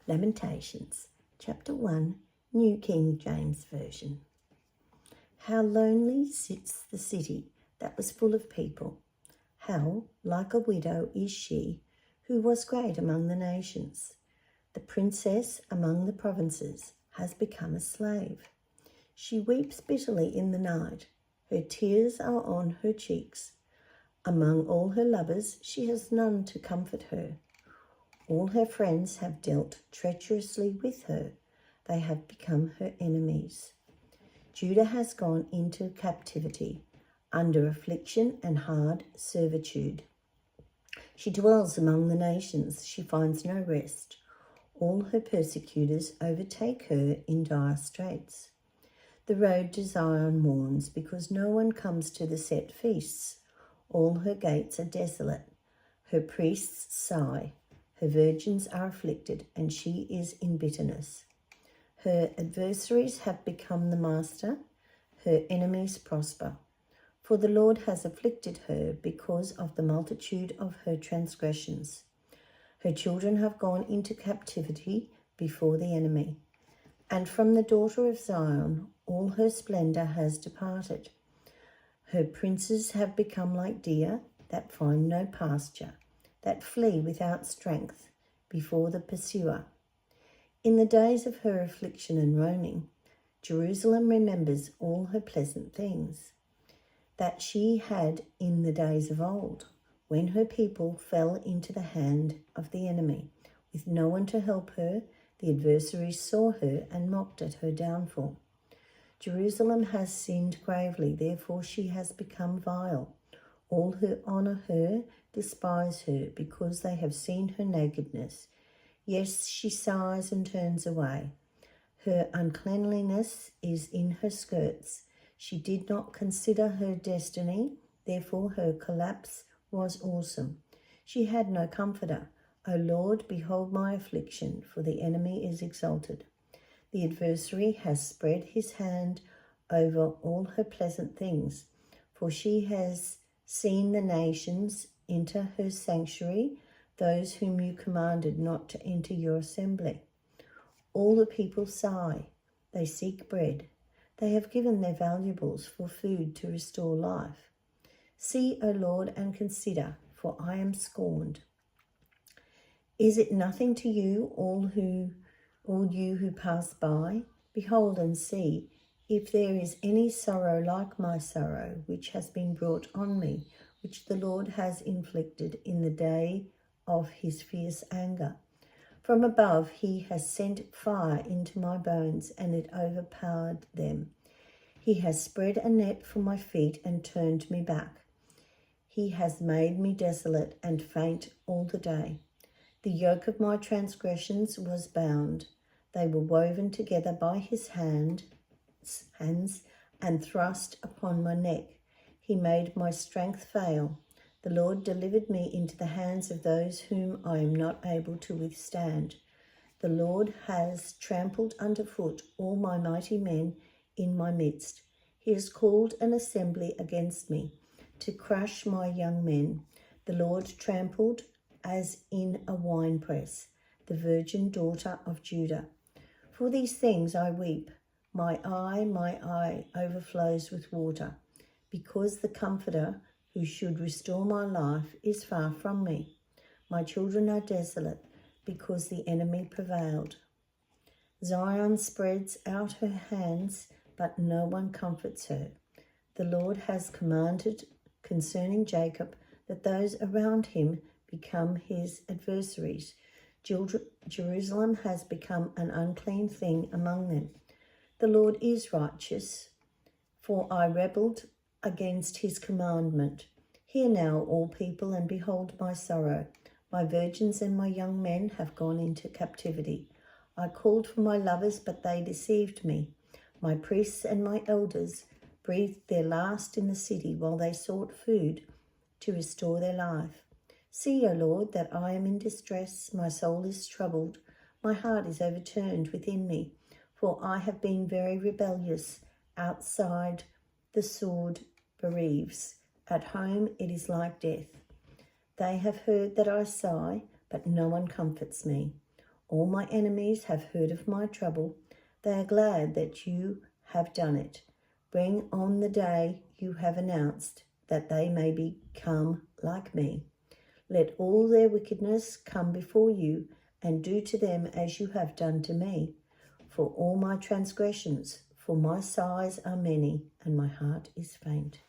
Lamentations, chapter 1, New King James Version. How lonely sits the city that was full of people. How like a widow is she who was great among the nations. The princess among the provinces has become a slave. She weeps bitterly in the night. Her tears are on her cheeks. Among all her lovers, she has none to comfort her. All her friends have dealt treacherously with her. They have become her enemies. Judah has gone into captivity, under affliction and hard servitude. She dwells among the nations. She finds no rest. All her persecutors overtake her in dire straits. The road to Zion mourns because no one comes to the set feasts. All her gates are desolate. Her priests sigh. Her virgins are afflicted, and she is in bitterness. Her adversaries have become the master. Her enemies prosper. For the Lord has afflicted her because of the multitude of her transgressions. Her children have gone into captivity before the enemy. And from the daughter of Zion, all her splendor has departed. Her princes have become like deer that find no pasture, that flee without strength before the pursuer. In the days of her affliction and roaming, Jerusalem remembers all her pleasant things that she had in the days of old, when her people fell into the hand of the enemy. With no one to help her, the adversaries saw her and mocked at her downfall. Jerusalem has sinned gravely, therefore she has become vile. All who honour her despise her, because they have seen her nakedness. Yes, she sighs and turns away. Her uncleanliness is in her skirts. She did not consider her destiny, therefore her collapse was awesome. She had no comforter. O Lord, behold my affliction, for the enemy is exalted. The adversary has spread his hand over all her pleasant things, for she has seen the nations enter her sanctuary, those whom you commanded not to enter your assembly. All the people sigh. They seek bread. They have given their valuables for food to restore life. See, O Lord, and consider, for I am scorned. Is it nothing to you, all you who pass by? Behold and see, if there is any sorrow like my sorrow, which has been brought on me, which the Lord has inflicted in the day of his fierce anger. From above he has sent fire into my bones, and it overpowered them. He has spread a net for my feet and turned me back. He has made me desolate and faint all the day. The yoke of my transgressions was bound. They were woven together by his hands and thrust upon my neck. He made my strength fail. The Lord delivered me into the hands of those whom I am not able to withstand. The Lord has trampled underfoot all my mighty men in my midst. He has called an assembly against me to crush my young men. The Lord trampled as in a winepress the virgin daughter of Judah. For these things I weep. My eye overflows with water, because the Comforter who should restore my life is far from me. My children are desolate, because the enemy prevailed. Zion spreads out her hands, but no one comforts her. The Lord has commanded concerning Jacob that those around him become his adversaries. Jerusalem has become an unclean thing among them. The Lord is righteous, for I rebelled against his commandment. Hear now, all people, and behold my sorrow. My virgins and my young men have gone into captivity. I called for my lovers, but they deceived me. My priests and my elders breathed their last in the city while they sought food to restore their life. See, O Lord, that I am in distress. My soul is troubled. My heart is overturned within me, for I have been very rebellious. Outside, the sword bereaves. At home, it is like death. They have heard that I sigh, but no one comforts me. All my enemies have heard of my trouble. They are glad that you have done it. Bring on the day you have announced, that they may become like me. Let all their wickedness come before you, and do to them as you have done to me. For all my transgressions, for my sighs are many, and my heart is faint.